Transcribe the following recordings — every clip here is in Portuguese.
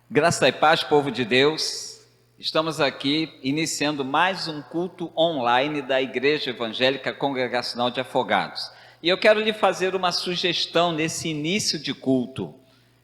Graça e paz, povo de Deus. Estamos aqui iniciando mais um culto online da Igreja Evangélica Congregacional de Afogados. E eu quero lhe fazer uma sugestão nesse início de culto.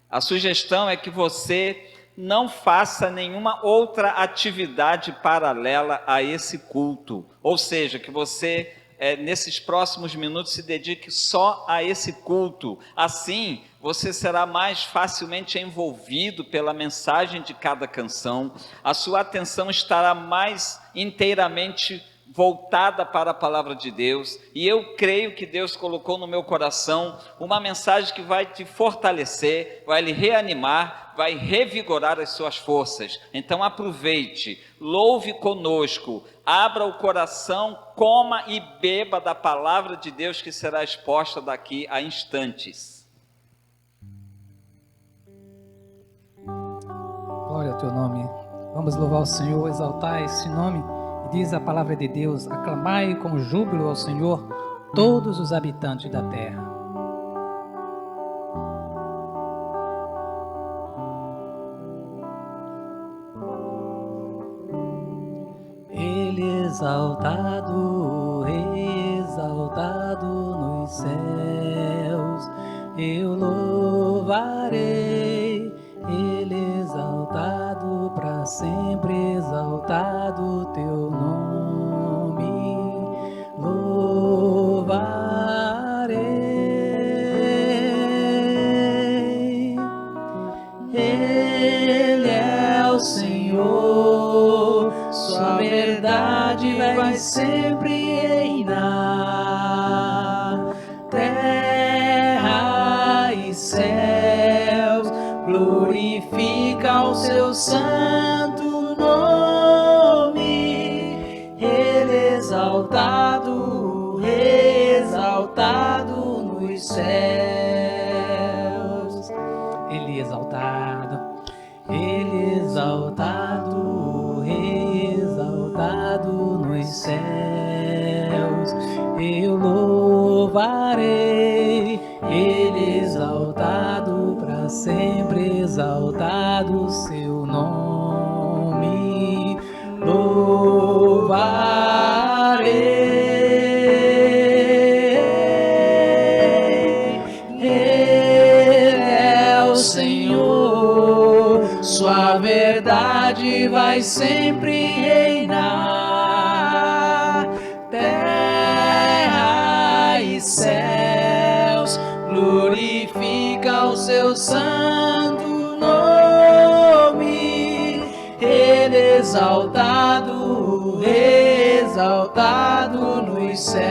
A sugestão é que você não faça nenhuma outra atividade paralela a esse culto. Ou seja, que você nesses próximos minutos se dedique só a esse culto. Assim, você será mais facilmente envolvido pela mensagem de cada canção, a sua atenção estará mais inteiramente voltada para a palavra de Deus, e eu creio que Deus colocou no meu coração uma mensagem que vai te fortalecer, vai lhe reanimar, vai revigorar as suas forças. Então aproveite, louve conosco, abra o coração, coma e beba da palavra de Deus que será exposta daqui a instantes. Glória ao teu nome. Vamos louvar o Senhor, exaltar esse nome. E diz a palavra de Deus: aclamai com júbilo ao Senhor todos os habitantes da terra. Ele exaltado, exaltado nos céus, eu louvarei. Ele exaltado para sempre, exaltado teu nome, louvarei. Ele é o Senhor, sua verdade vai sempre reinar. Terra e céus glorifica o seu santo nome. Ele exaltado, exaltado nos céus. Ele exaltado, exaltado nos céus. Eu louvarei. Ele exaltado para sempre, exaltado seu nome, louvarei. Ele é o Senhor, sua verdade vai sempre reinar. Terra e céus glorifica o seu santo nome. Ele exaltado, exaltado nos céus.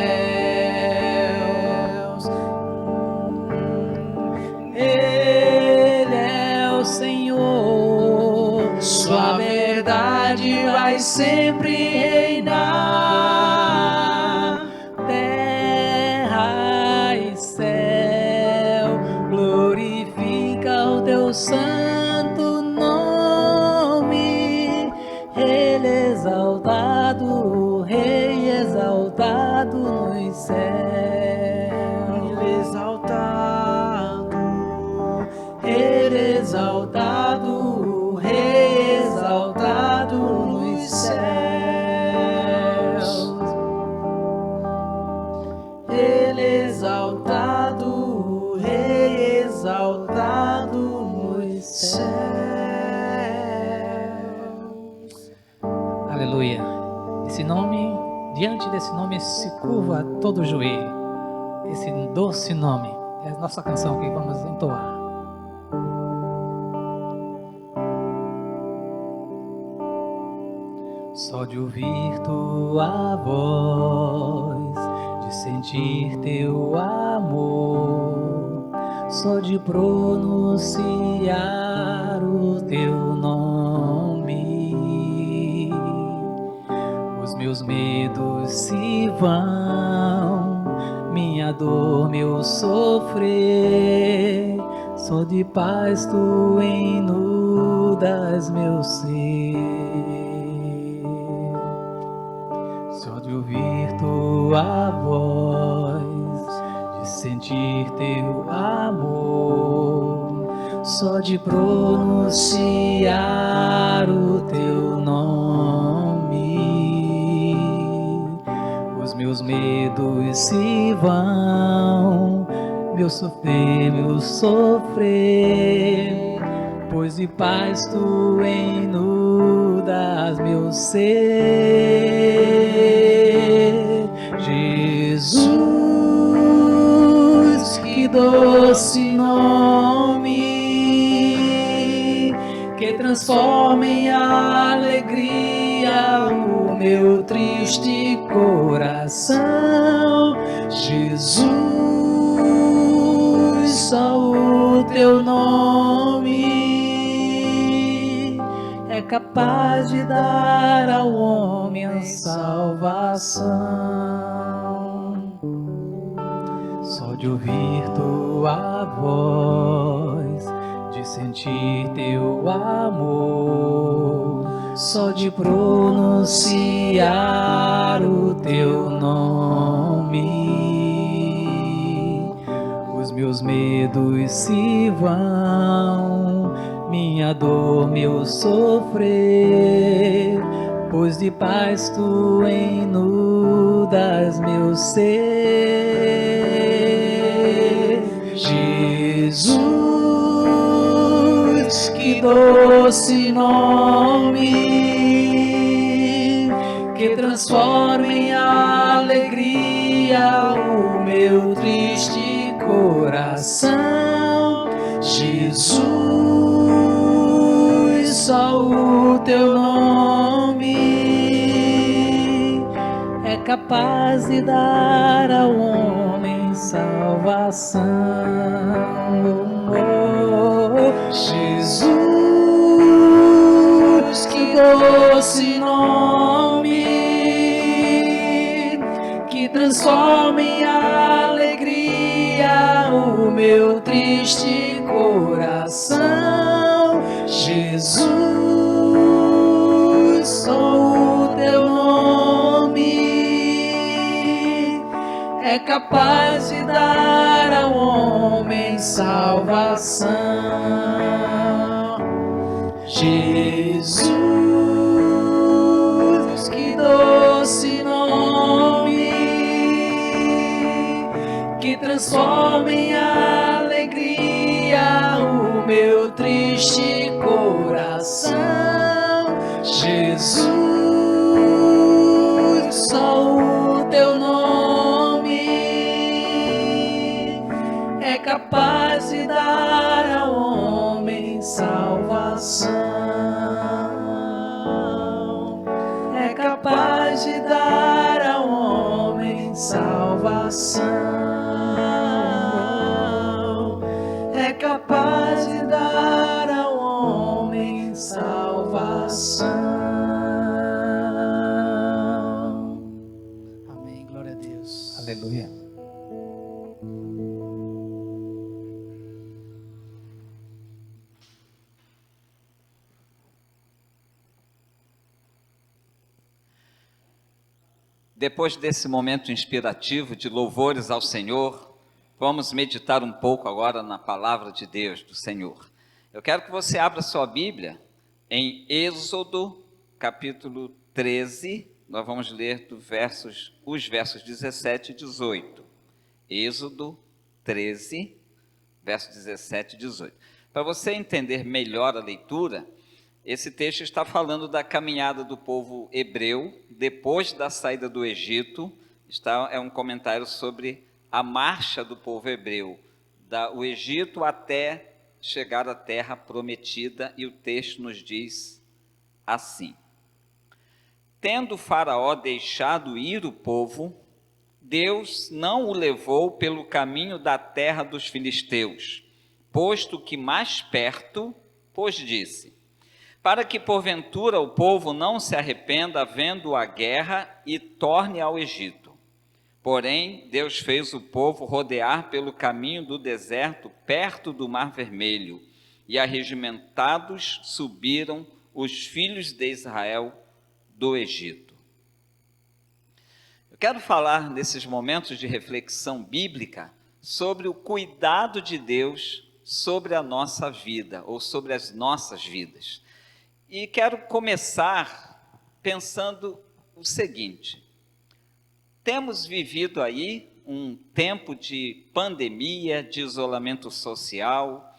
Ele é o Senhor, sua verdade vai sempre reinar. Terra e céu glorifica o teu santo nome. Ele exaltado, Rei exaltado nos céus. Ele exaltado, Rei exaltado nos céus. Ele exaltado, Rei exaltado nos céus. Aleluia. Esse nome, diante desse nome se curva todo o joelho. Esse doce nome é a nossa canção que vamos entoar. Só de ouvir tua voz, de sentir teu amor, só de pronunciar o teu nome, os meus medos se vão, minha dor, meu sofrer, só de paz tu inundas meu ser. Só de ouvir tua voz, de sentir teu amor, só de pronunciar o teu nome, os meus medos se vão, meu sofrer, pois de paz tu inundas meu ser. Jesus, que doce nome, que transforma em alegria o meu triste coração. Jesus, só o teu nome é capaz de dar ao homem a salvação. Só de ouvir tua voz, de sentir teu amor, só de pronunciar o teu nome, os meus medos se vão, minha dor, meu sofrer, pois de paz tu inundas meu ser. Jesus, que doce nome, que transforma em alegria o meu triste coração. Jesus, só o teu nome é capaz de dar ao homem salvação. Jesus, que doce nome, que transforma em alegria o meu triste coração. Jesus, só o teu nome é capaz de dar ao homem salvação. Jesus, que doce nome, que transforma em alegria o meu triste coração. Jesus, só o teu nome é capaz de dar ao homem salvação. É capaz de dar ao homem salvação. É capaz de dar ao homem salvação. Amém, glória a Deus. Aleluia. Depois desse momento inspirativo de louvores ao Senhor, vamos meditar um pouco agora na palavra de Deus, do Senhor. Eu quero que você abra sua Bíblia em Êxodo, capítulo 13, nós vamos ler os versos 17 e 18. Êxodo 13, versos 17 e 18. Para você entender melhor a leitura, esse texto está falando da caminhada do povo hebreu depois da saída do Egito. É um comentário sobre a marcha do povo hebreu do Egito até chegar à terra prometida, e o texto nos diz assim: tendo Faraó deixado ir o povo, Deus não o levou pelo caminho da terra dos filisteus, posto que mais perto, pois disse: para que porventura o povo não se arrependa vendo a guerra e torne ao Egito. Porém, Deus fez o povo rodear pelo caminho do deserto, perto do Mar Vermelho, e arregimentados subiram os filhos de Israel do Egito. Eu quero falar nesses momentos de reflexão bíblica sobre o cuidado de Deus sobre a nossa vida, ou sobre as nossas vidas. E quero começar pensando o seguinte: temos vivido aí um tempo de pandemia, de isolamento social,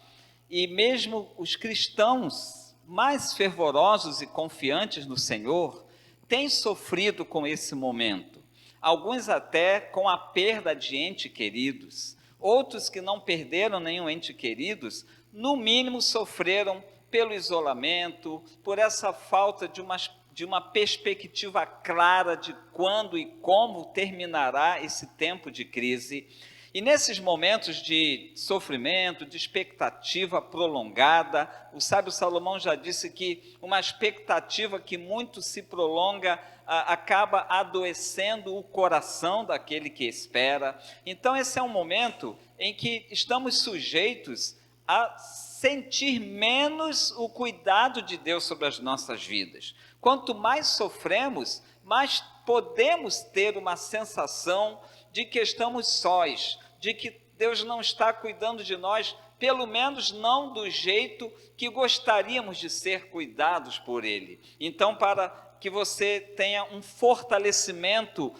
e mesmo os cristãos mais fervorosos e confiantes no Senhor têm sofrido com esse momento. Alguns até com a perda de entes queridos, outros que não perderam nenhum ente queridos, no mínimo sofreram pelo isolamento, por essa falta de uma perspectiva clara de quando e como terminará esse tempo de crise. E nesses momentos de sofrimento, de expectativa prolongada, o sábio Salomão já disse que uma expectativa que muito se prolonga acaba adoecendo o coração daquele que espera. Então esse é um momento em que estamos sujeitos a sentir menos o cuidado de Deus sobre as nossas vidas. Quanto mais sofremos, mais podemos ter uma sensação de que estamos sós, de que Deus não está cuidando de nós, pelo menos não do jeito que gostaríamos de ser cuidados por Ele. Então, para que você tenha um fortalecimento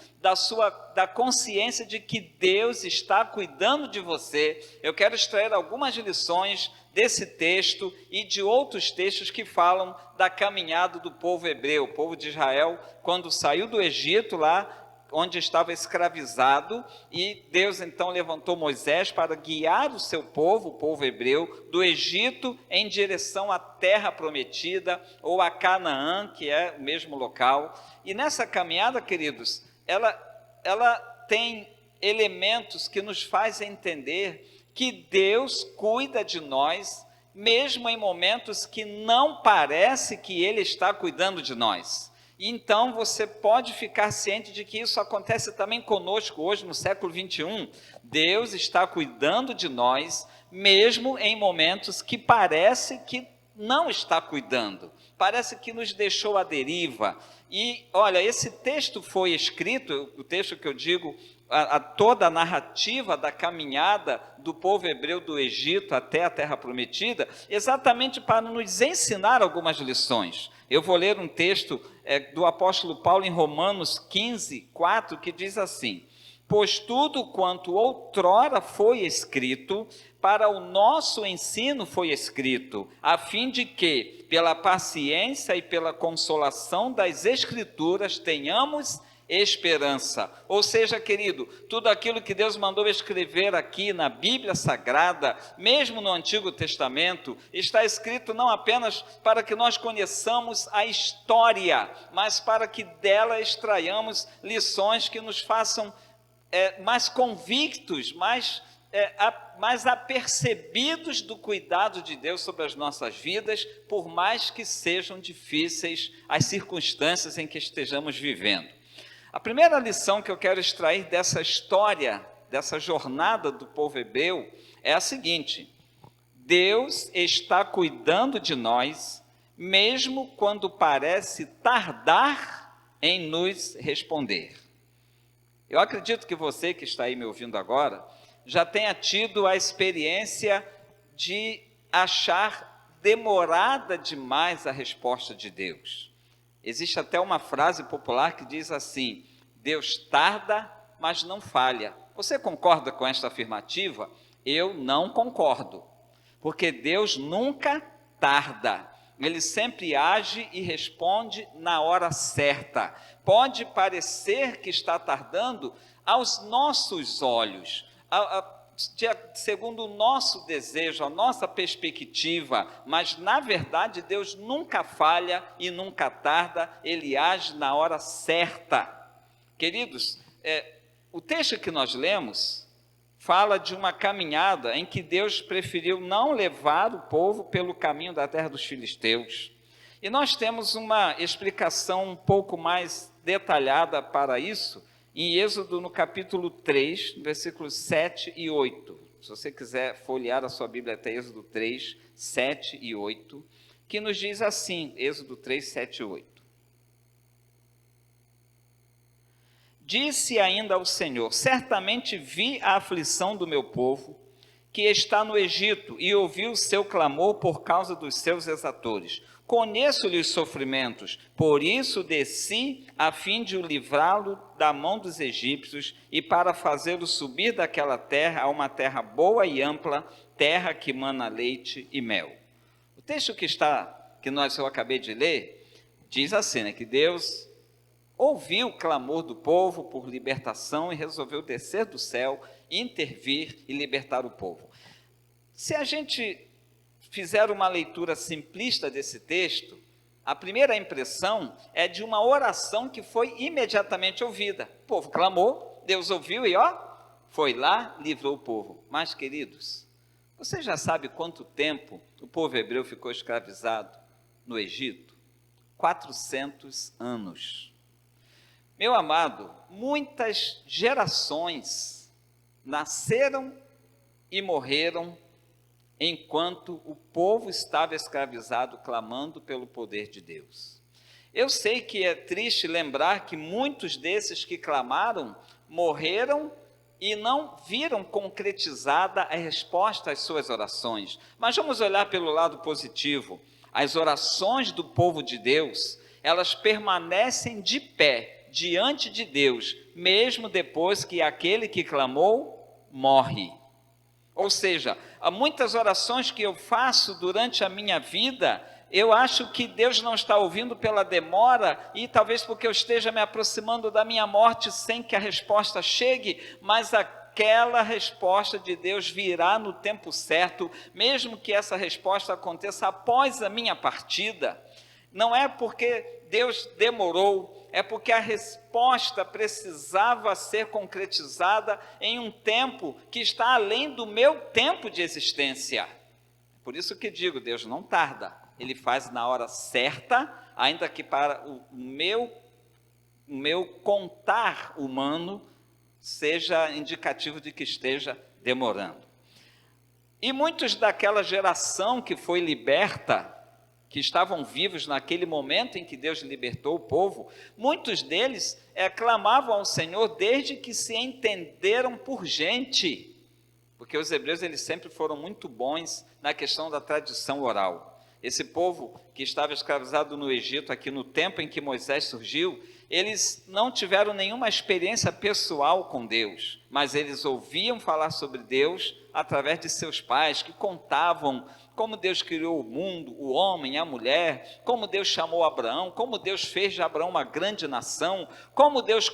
da consciência de que Deus está cuidando de você, eu quero extrair algumas lições desse texto e de outros textos que falam da caminhada do povo hebreu, o povo de Israel, quando saiu do Egito, lá onde estava escravizado, e Deus então levantou Moisés para guiar o seu povo, o povo hebreu, do Egito em direção à terra prometida, ou a Canaã, que é o mesmo local. E nessa caminhada, queridos, ela tem elementos que nos fazem entender que Deus cuida de nós, mesmo em momentos que não parece que Ele está cuidando de nós. Então você pode ficar ciente de que isso acontece também conosco hoje no século 21. Deus está cuidando de nós, mesmo em momentos que parece que não está cuidando, parece que nos deixou à deriva. E olha, esse texto foi escrito, o texto que eu digo, toda a narrativa da caminhada do povo hebreu do Egito até a terra prometida, exatamente para nos ensinar algumas lições. Eu vou ler um texto do apóstolo Paulo em Romanos 15, 4, que diz assim: pois tudo quanto outrora foi escrito, para o nosso ensino foi escrito, a fim de que, pela paciência e pela consolação das Escrituras, tenhamos esperança. Ou seja, querido, tudo aquilo que Deus mandou escrever aqui na Bíblia Sagrada, mesmo no Antigo Testamento, está escrito não apenas para que nós conheçamos a história, mas para que dela extraiamos lições que nos façam mais convictos, mais apercebidos do cuidado de Deus sobre as nossas vidas, por mais que sejam difíceis as circunstâncias em que estejamos vivendo. A primeira lição que eu quero extrair dessa história, dessa jornada do povo hebreu, é a seguinte: Deus está cuidando de nós, mesmo quando parece tardar em nos responder. Eu acredito que você que está aí me ouvindo agora, já tenha tido a experiência de achar demorada demais a resposta de Deus. Existe até uma frase popular que diz assim: Deus tarda, mas não falha. Você concorda com esta afirmativa? Eu não concordo, porque Deus nunca tarda. Ele sempre age e responde na hora certa. Pode parecer que está tardando aos nossos olhos, segundo o nosso desejo, a nossa perspectiva, mas na verdade Deus nunca falha e nunca tarda, Ele age na hora certa. Queridos, o texto que nós lemos fala de uma caminhada em que Deus preferiu não levar o povo pelo caminho da terra dos filisteus. E nós temos uma explicação um pouco mais detalhada para isso, em Êxodo, no capítulo 3, versículos 7 e 8. Se você quiser folhear a sua Bíblia até Êxodo 3, 7 e 8, que nos diz assim, Êxodo 3, 7 e 8. Disse ainda ao Senhor: certamente vi a aflição do meu povo, que está no Egito, e ouvi o seu clamor por causa dos seus exatores. Conheço-lhe os sofrimentos, por isso desci a fim de o livrá-lo da mão dos egípcios e para fazê-lo subir daquela terra a uma terra boa e ampla, terra que mana leite e mel. O texto que eu acabei de ler, diz assim, que Deus ouviu o clamor do povo por libertação e resolveu descer do céu, intervir e libertar o povo. Se a gente fizer uma leitura simplista desse texto, a primeira impressão é de uma oração que foi imediatamente ouvida. O povo clamou, Deus ouviu e foi lá, livrou o povo. Mas, queridos, você já sabe quanto tempo o povo hebreu ficou escravizado no Egito? 400 anos. Meu amado, muitas gerações nasceram e morreram enquanto o povo estava escravizado, clamando pelo poder de Deus. Eu sei que é triste lembrar que muitos desses que clamaram morreram e não viram concretizada a resposta às suas orações. Mas vamos olhar pelo lado positivo. As orações do povo de Deus, elas permanecem de pé diante de Deus, mesmo depois que aquele que clamou morre. Ou seja, há muitas orações que eu faço durante a minha vida, eu acho que Deus não está ouvindo pela demora e talvez porque eu esteja me aproximando da minha morte sem que a resposta chegue, mas aquela resposta de Deus virá no tempo certo, mesmo que essa resposta aconteça após a minha partida. Não é porque Deus demorou, é porque a resposta precisava ser concretizada em um tempo que está além do meu tempo de existência. Por isso que digo, Deus não tarda, Ele faz na hora certa, ainda que para o meu contar humano seja indicativo de que esteja demorando. E muitos daquela geração que foi liberta, que estavam vivos naquele momento em que Deus libertou o povo, muitos deles clamavam ao Senhor desde que se entenderam por gente, porque os hebreus eles sempre foram muito bons na questão da tradição oral. Esse povo que estava escravizado no Egito, aqui no tempo em que Moisés surgiu, eles não tiveram nenhuma experiência pessoal com Deus, mas eles ouviam falar sobre Deus através de seus pais, que contavam como Deus criou o mundo, o homem, a mulher, como Deus chamou Abraão, como Deus fez de Abraão uma grande nação, como Deus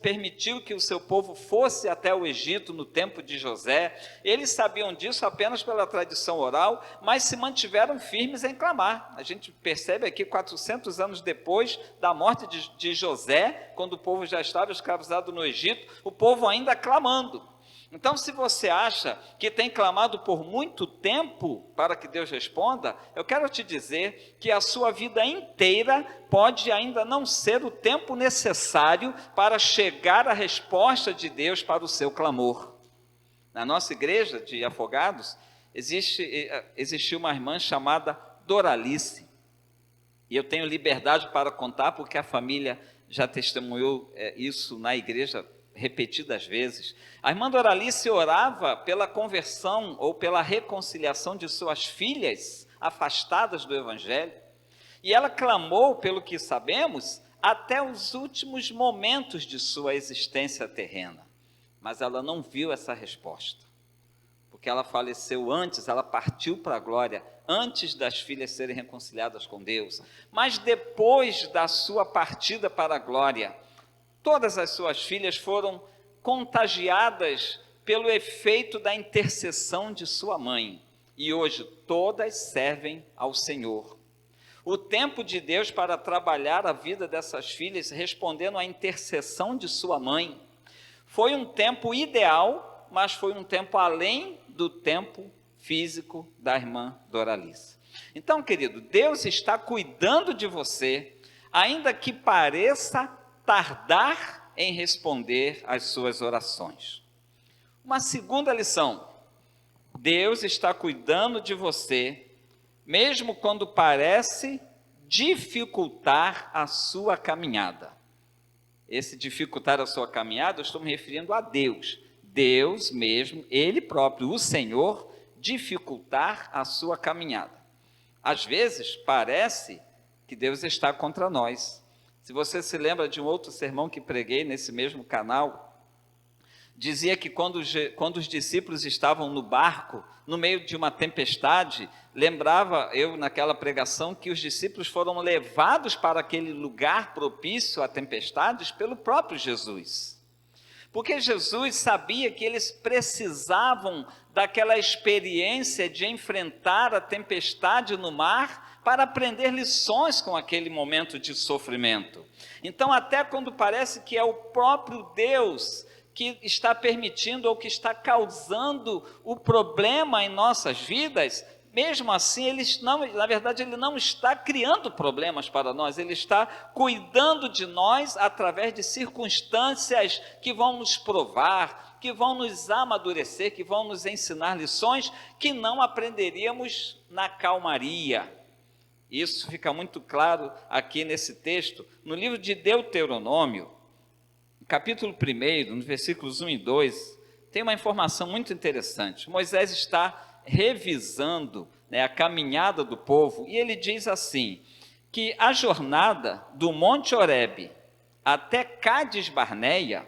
permitiu que o seu povo fosse até o Egito no tempo de José. Eles sabiam disso apenas pela tradição oral, mas se mantiveram firmes em clamar. A gente percebe aqui 400 anos depois da morte de José, quando o povo já estava escravizado no Egito, o povo ainda clamando. Então, se você acha que tem clamado por muito tempo para que Deus responda, eu quero te dizer que a sua vida inteira pode ainda não ser o tempo necessário para chegar à resposta de Deus para o seu clamor. Na nossa igreja de Afogados, existiu uma irmã chamada Doralice, e eu tenho liberdade para contar, porque a família já testemunhou isso na igreja repetidas vezes. A irmã Doralice orava pela conversão ou pela reconciliação de suas filhas afastadas do Evangelho, e ela clamou, pelo que sabemos, até os últimos momentos de sua existência terrena, mas ela não viu essa resposta, porque ela faleceu antes, ela partiu para a glória, antes das filhas serem reconciliadas com Deus. Mas depois da sua partida para a glória, todas as suas filhas foram contagiadas pelo efeito da intercessão de sua mãe, e hoje todas servem ao Senhor. O tempo de Deus para trabalhar a vida dessas filhas, respondendo à intercessão de sua mãe, foi um tempo ideal, mas foi um tempo além do tempo físico da irmã Doralice. Então, querido, Deus está cuidando de você, ainda que pareça tardar em responder às suas orações. Uma segunda lição: Deus está cuidando de você, mesmo quando parece dificultar a sua caminhada. Esse dificultar a sua caminhada, eu estou me referindo a Deus. Deus mesmo, Ele próprio, o Senhor, dificultar a sua caminhada. Às vezes parece que Deus está contra nós. Se você se lembra de um outro sermão que preguei nesse mesmo canal, dizia que quando os discípulos estavam no barco, no meio de uma tempestade, lembrava eu naquela pregação que os discípulos foram levados para aquele lugar propício a tempestades pelo próprio Jesus. Porque Jesus sabia que eles precisavam daquela experiência de enfrentar a tempestade no mar para aprender lições com aquele momento de sofrimento. Então, até quando parece que é o próprio Deus que está permitindo ou que está causando o problema em nossas vidas, mesmo assim, na verdade, Ele não está criando problemas para nós, Ele está cuidando de nós através de circunstâncias que vão nos provar, que vão nos amadurecer, que vão nos ensinar lições que não aprenderíamos na calmaria. Isso fica muito claro aqui nesse texto, no livro de Deuteronômio, capítulo 1, nos versículos 1 e 2, tem uma informação muito interessante. Moisés está revisando, a caminhada do povo, e ele diz assim, que a jornada do Monte Horebe até Cádiz Barneia,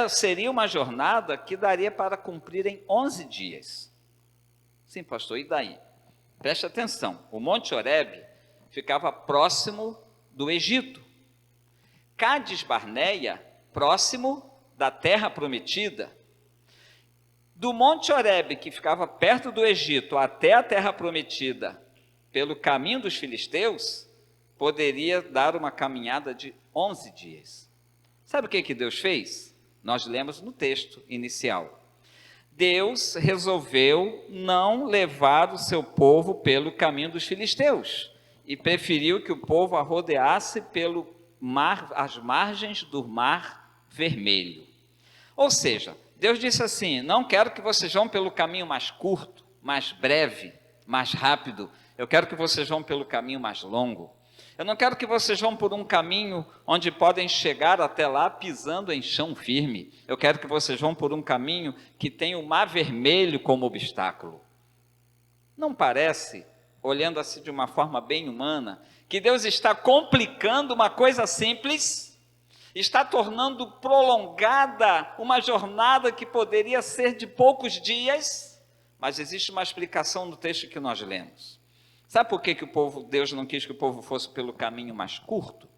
seria uma jornada que daria para cumprir em 11 dias. Sim, pastor, e daí? Preste atenção, o Monte Horebe ficava próximo do Egito. Cádiz Barneia, próximo da terra prometida. Do Monte Horebe, que ficava perto do Egito, até a terra prometida, pelo caminho dos filisteus, poderia dar uma caminhada de 11 dias. Sabe o que Deus fez? Nós lemos no texto inicial. Deus resolveu não levar o seu povo pelo caminho dos filisteus e preferiu que o povo a rodeasse pelo mar, as margens do Mar Vermelho. Ou seja, Deus disse assim, não quero que vocês vão pelo caminho mais curto, mais breve, mais rápido, eu quero que vocês vão pelo caminho mais longo. Eu não quero que vocês vão por um caminho onde podem chegar até lá pisando em chão firme. Eu quero que vocês vão por um caminho que tem o Mar Vermelho como obstáculo. Não parece, olhando assim de uma forma bem humana, que Deus está complicando uma coisa simples, está tornando prolongada uma jornada que poderia ser de poucos dias, mas existe uma explicação no texto que nós lemos. Sabe por que Deus não quis que o povo fosse pelo caminho mais curto?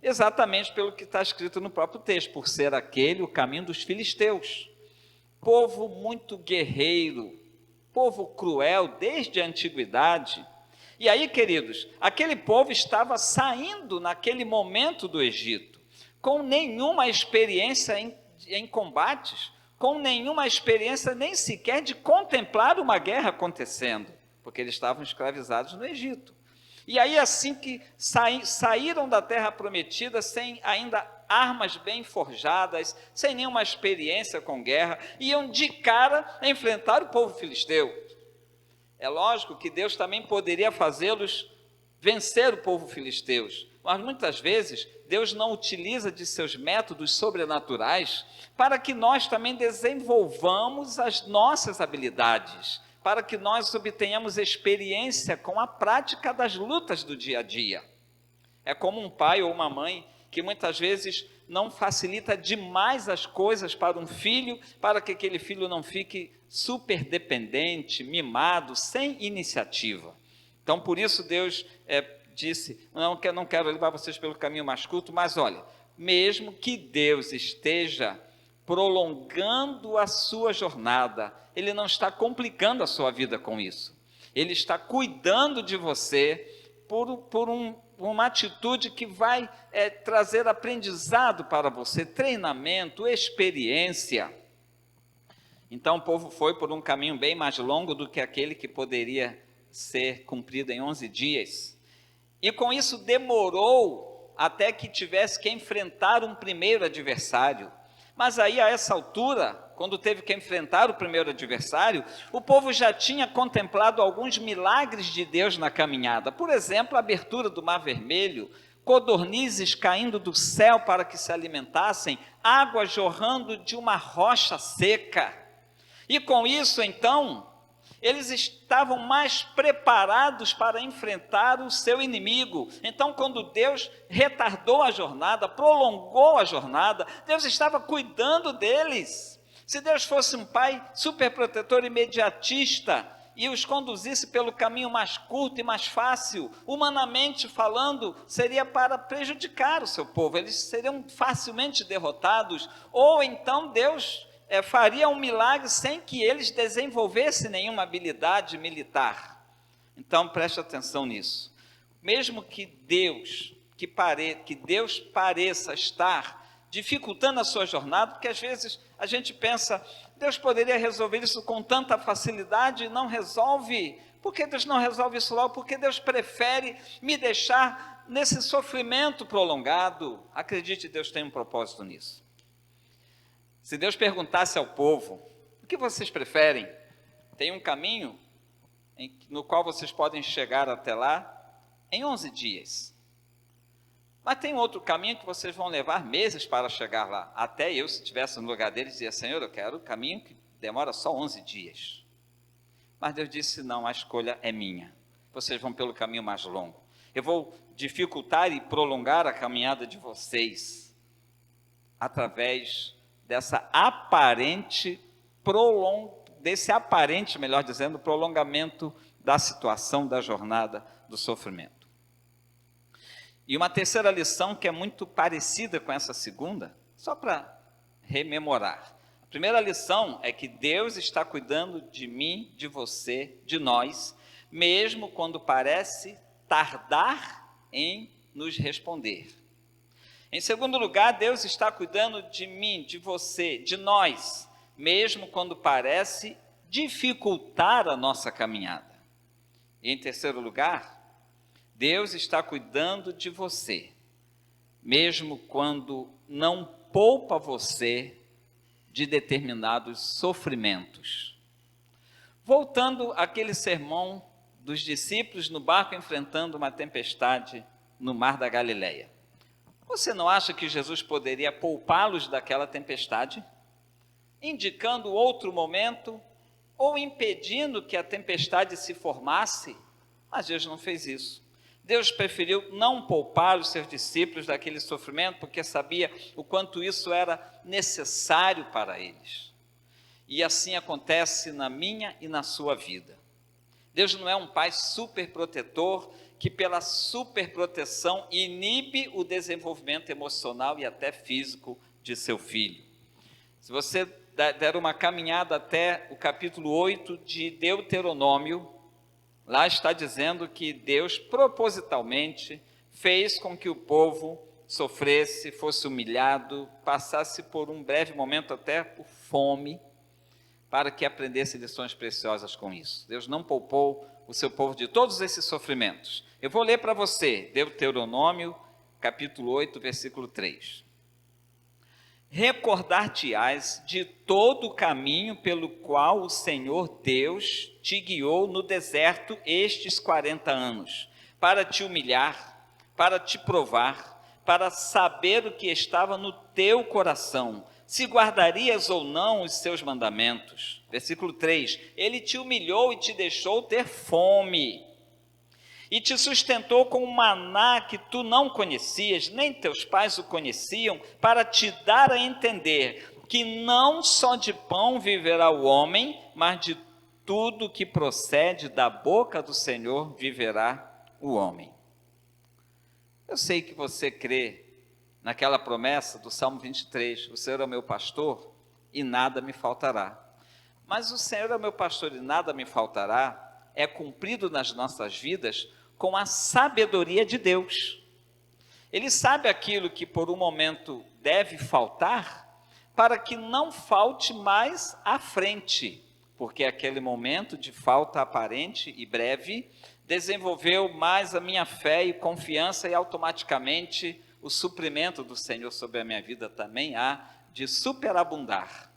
Exatamente pelo que está escrito no próprio texto, por ser aquele o caminho dos filisteus. Povo muito guerreiro, povo cruel desde a antiguidade. E aí, queridos, aquele povo estava saindo naquele momento do Egito, com nenhuma experiência em combates, com nenhuma experiência nem sequer de contemplar uma guerra acontecendo, porque eles estavam escravizados no Egito. E aí, assim que saíram da terra prometida, sem ainda armas bem forjadas, sem nenhuma experiência com guerra, iam de cara enfrentar o povo filisteu. É lógico que Deus também poderia fazê-los vencer o povo filisteus, mas muitas vezes Deus não utiliza de seus métodos sobrenaturais para que nós também desenvolvamos as nossas habilidades, para que nós obtenhamos experiência com a prática das lutas do dia a dia. É como um pai ou uma mãe que muitas vezes não facilita demais as coisas para um filho, para que aquele filho não fique super dependente, mimado, sem iniciativa. Então, por isso Deus disse, não quero levar vocês pelo caminho mais curto, mas olha, mesmo que Deus esteja prolongando a sua jornada, Ele não está complicando a sua vida com isso. Ele está cuidando de você por uma atitude que vai trazer aprendizado para você, treinamento, experiência. Então o povo foi por um caminho bem mais longo do que aquele que poderia ser cumprido em 11 dias. E com isso demorou até que tivesse que enfrentar um primeiro adversário. Mas aí, a essa altura, quando teve que enfrentar o primeiro adversário, o povo já tinha contemplado alguns milagres de Deus na caminhada. Por exemplo, a abertura do Mar Vermelho, codornizes caindo do céu para que se alimentassem, água jorrando de uma rocha seca. E com isso, então, eles estavam mais preparados para enfrentar o seu inimigo. Então, quando Deus retardou a jornada, prolongou a jornada, Deus estava cuidando deles. Se Deus fosse um pai superprotetor imediatista e os conduzisse pelo caminho mais curto e mais fácil, humanamente falando, seria para prejudicar o seu povo, eles seriam facilmente derrotados, ou então Deus faria um milagre sem que eles desenvolvessem nenhuma habilidade militar. Então preste atenção nisso. Mesmo que Deus pareça estar dificultando a sua jornada, porque às vezes a gente pensa, Deus poderia resolver isso com tanta facilidade e não resolve. Por que Deus não resolve isso logo? Porque Deus prefere me deixar nesse sofrimento prolongado. Acredite, Deus tem um propósito nisso. Se Deus perguntasse ao povo, o que vocês preferem? Tem um caminho no qual vocês podem chegar até lá em 11 dias. Mas tem outro caminho que vocês vão levar meses para chegar lá. Até eu, se estivesse no lugar deles, dizia, Senhor, eu quero o caminho que demora só 11 dias. Mas Deus disse, não, a escolha é minha. Vocês vão pelo caminho mais longo. Eu vou dificultar e prolongar a caminhada de vocês através desse aparente, melhor dizendo, prolongamento da situação, da jornada, do sofrimento. E uma terceira lição que é muito parecida com essa segunda, só para rememorar. A primeira lição é que Deus está cuidando de mim, de você, de nós, mesmo quando parece tardar em nos responder. Em segundo lugar, Deus está cuidando de mim, de você, de nós, mesmo quando parece dificultar a nossa caminhada. E em terceiro lugar, Deus está cuidando de você, mesmo quando não poupa você de determinados sofrimentos. Voltando àquele sermão dos discípulos no barco enfrentando uma tempestade no mar da Galileia. Você não acha que Jesus poderia poupá-los daquela tempestade, indicando outro momento, ou impedindo que a tempestade se formasse? Mas Deus não fez isso. Deus preferiu não poupar os seus discípulos daquele sofrimento, porque sabia o quanto isso era necessário para eles. E assim acontece na minha e na sua vida. Deus não é um pai superprotetor, que pela superproteção inibe o desenvolvimento emocional e até físico de seu filho. Se você der uma caminhada até o capítulo 8 de Deuteronômio, lá está dizendo que Deus propositalmente fez com que o povo sofresse, fosse humilhado, passasse por um breve momento até por fome, para que aprendesse lições preciosas com isso. Deus não poupou o seu povo de todos esses sofrimentos. Eu vou ler para você, Deuteronômio, capítulo 8, versículo 3. Recordar-te-ás de todo o caminho pelo qual o Senhor Deus te guiou no deserto estes 40 anos, para te humilhar, para te provar, para saber o que estava no teu coração, se guardarias ou não os seus mandamentos. Versículo 3, ele te humilhou e te deixou ter fome, e te sustentou com um maná que tu não conhecias, nem teus pais o conheciam, para te dar a entender que não só de pão viverá o homem, mas de tudo que procede da boca do Senhor viverá o homem. Eu sei que você crê naquela promessa do Salmo 23, o Senhor é o meu pastor e nada me faltará. Mas o Senhor é o meu pastor e nada me faltará é cumprido nas nossas vidas com a sabedoria de Deus. Ele sabe aquilo que por um momento deve faltar, para que não falte mais à frente, porque aquele momento de falta aparente e breve desenvolveu mais a minha fé e confiança, e automaticamente o suprimento do Senhor sobre a minha vida também há de superabundar.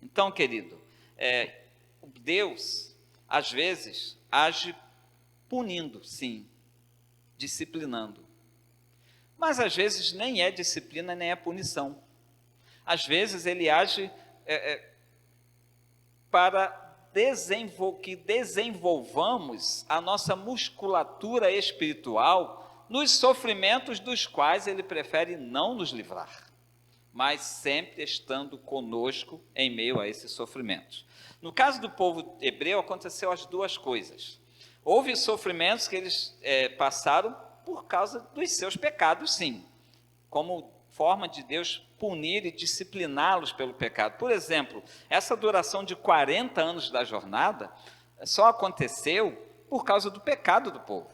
Então, querido, Deus às vezes age punindo, sim, disciplinando. Mas às vezes nem é disciplina, nem é punição. Às vezes ele age para que desenvolvamos a nossa musculatura espiritual nos sofrimentos dos quais ele prefere não nos livrar, mas sempre estando conosco em meio a esses sofrimentos. No caso do povo hebreu, aconteceu as duas coisas. Houve sofrimentos que eles passaram por causa dos seus pecados, sim, como forma de Deus punir e discipliná-los pelo pecado. Por exemplo, essa duração de 40 anos da jornada só aconteceu por causa do pecado do povo.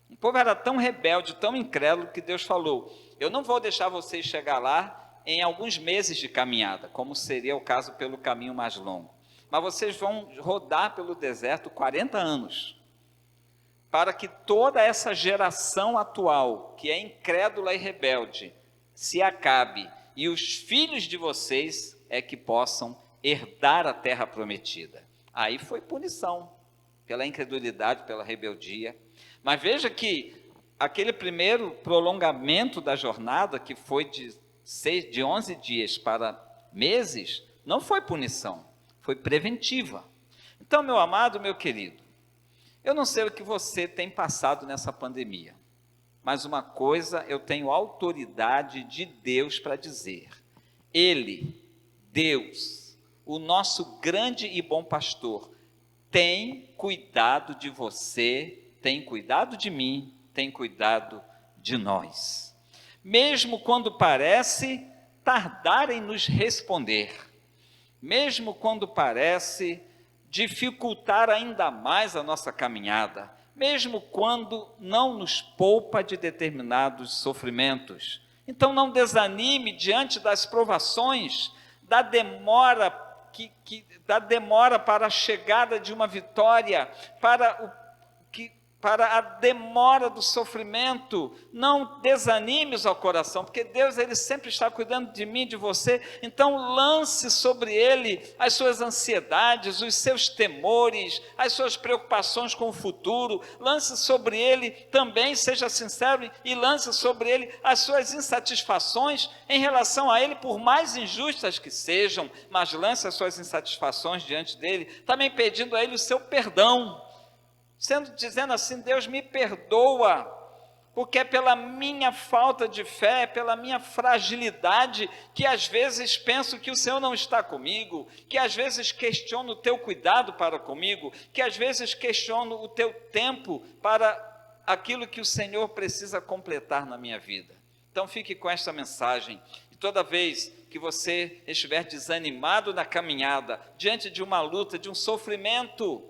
O povo era tão rebelde, tão incrédulo, que Deus falou: eu não vou deixar vocês chegar lá em alguns meses de caminhada, como seria o caso pelo caminho mais longo, mas vocês vão rodar pelo deserto 40 anos, para que toda essa geração atual, que é incrédula e rebelde, se acabe, e os filhos de vocês é que possam herdar a terra prometida. Aí foi punição, pela incredulidade, pela rebeldia. Mas veja que aquele primeiro prolongamento da jornada, que foi de 11 dias para meses, não foi punição, foi preventiva. Então, meu amado, meu querido, eu não sei o que você tem passado nessa pandemia, mas uma coisa eu tenho autoridade de Deus para dizer: Ele, Deus, o nosso grande e bom pastor, tem cuidado de você, tem cuidado de mim, tem cuidado de nós. Mesmo quando parece tardar em nos responder, mesmo quando parece dificultar ainda mais a nossa caminhada, mesmo quando não nos poupa de determinados sofrimentos. Então não desanime diante das provações, da demora para a chegada de uma vitória, para a demora do sofrimento. Não desanimes ao coração, porque Deus, Ele sempre está cuidando de mim, de você. Então lance sobre Ele as suas ansiedades, os seus temores, as suas preocupações com o futuro. Lance sobre Ele também, seja sincero, e lance sobre Ele as suas insatisfações em relação a Ele, por mais injustas que sejam, mas lance as suas insatisfações diante dEle, também pedindo a Ele o seu perdão, dizendo assim: Deus, me perdoa, porque é pela minha falta de fé, pela minha fragilidade, que às vezes penso que o Senhor não está comigo, que às vezes questiono o teu cuidado para comigo, que às vezes questiono o teu tempo para aquilo que o Senhor precisa completar na minha vida. Então fique com esta mensagem, e toda vez que você estiver desanimado na caminhada, diante de uma luta, de um sofrimento,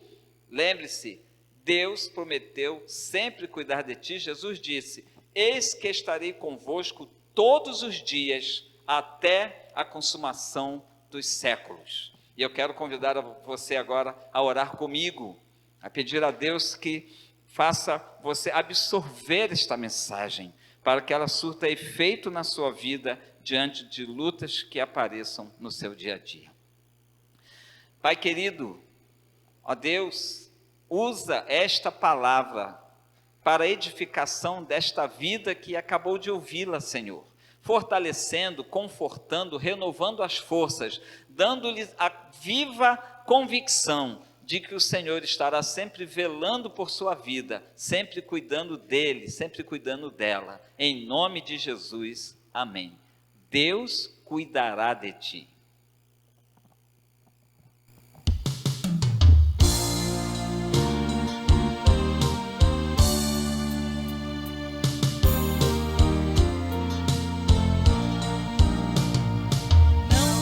lembre-se, Deus prometeu sempre cuidar de ti. Jesus disse: eis que estarei convosco todos os dias, até a consumação dos séculos. E eu quero convidar você agora a orar comigo, a pedir a Deus que faça você absorver esta mensagem, para que ela surta efeito na sua vida, diante de lutas que apareçam no seu dia a dia. Pai querido, ó Deus, usa esta palavra para a edificação desta vida que acabou de ouvi-la, Senhor, fortalecendo, confortando, renovando as forças, dando-lhes a viva convicção de que o Senhor estará sempre velando por sua vida, sempre cuidando dele, sempre cuidando dela. Em nome de Jesus, amém. Deus cuidará de ti.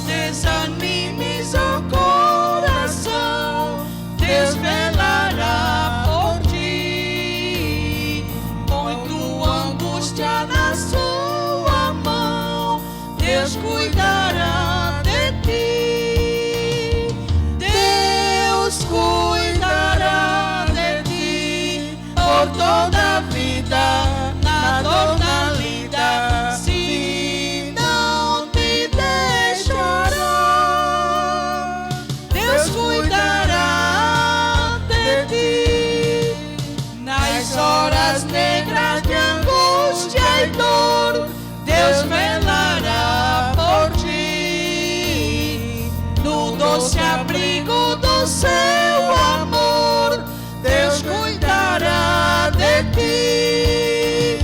Desanimes o coração, Deus velará por ti. Põe tua angústia na sua mão, Deus cuidará de ti. Deus cuidará de ti por toda a vida, na dor, na lida, se não te deixará. Deus cuidará de ti nas horas negras de angústia e dor. de ti.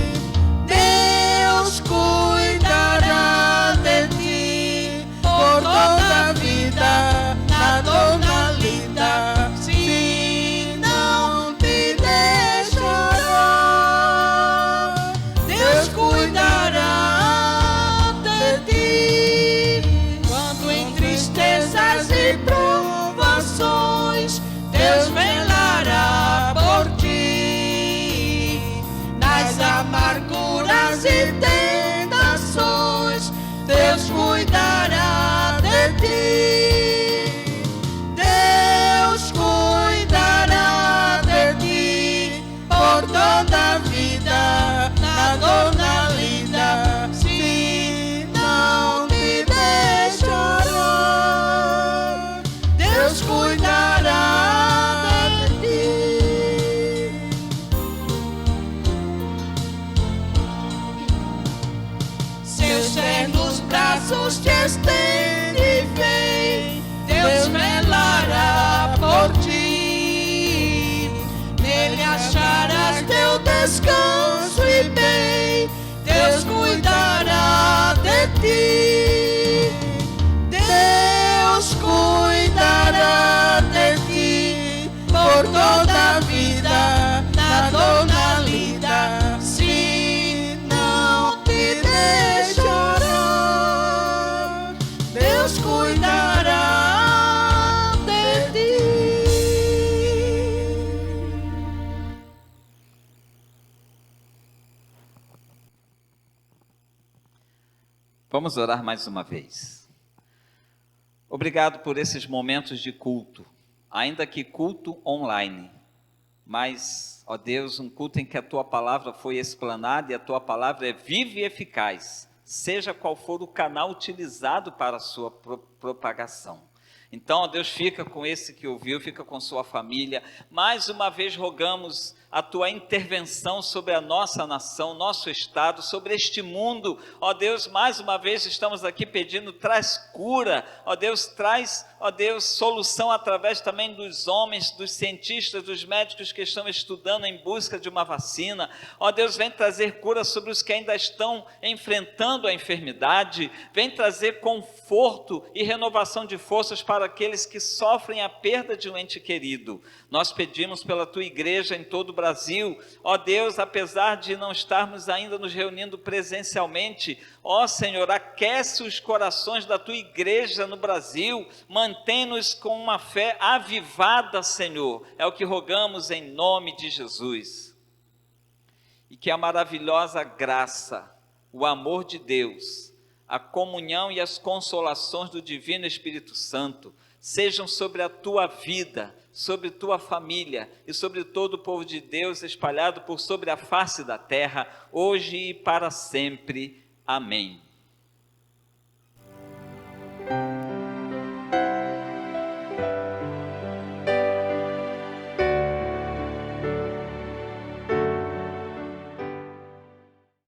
Deus cuidará de ti por toda a vida, na dor, na lida, se não te deixará. Deus cuidará de ti quando em tristezas e provações Deus velará por ti. Nas amarguras e tentações Deus cuidará de ti. Deus cuidará de ti por toda a vida, na dor, na lida, se não te deixará. Deus cuidará de ti. Seus ternos braços te estende e vem, Deus velará por ti. Nele acharás teu descanso e bem, Deus cuidará de ti. Deus cuidará de ti por toda a vida, na dor, na lida, se não te deixará. Deus cuidará de ti. Vamos orar mais uma vez. Obrigado por esses momentos de culto, ainda que culto online, mas, ó Deus, um culto em que a Tua palavra foi explanada e a Tua palavra é viva e eficaz, seja qual for o canal utilizado para a sua propagação. Então, ó Deus, fica com esse que ouviu, fica com sua família. Mais uma vez rogamos a Tua intervenção sobre a nossa nação, nosso estado, sobre este mundo. Ó Deus, mais uma vez estamos aqui pedindo, traz cura. Ó Deus, traz, ó Deus, solução através também dos homens, dos cientistas, dos médicos que estão estudando em busca de uma vacina. Ó Deus, vem trazer cura sobre os que ainda estão enfrentando a enfermidade. Vem trazer conforto e renovação de forças para aqueles que sofrem a perda de um ente querido. Nós pedimos pela Tua igreja em todo o Brasil, ó Deus, apesar de não estarmos ainda nos reunindo presencialmente, ó Senhor, aquece os corações da Tua igreja no Brasil, mantém-nos com uma fé avivada, Senhor, é o que rogamos em nome de Jesus. E que a maravilhosa graça, o amor de Deus, a comunhão e as consolações do Divino Espírito Santo sejam sobre a tua vida, sobre tua família e sobre todo o povo de Deus espalhado por sobre a face da terra, hoje e para sempre. Amém.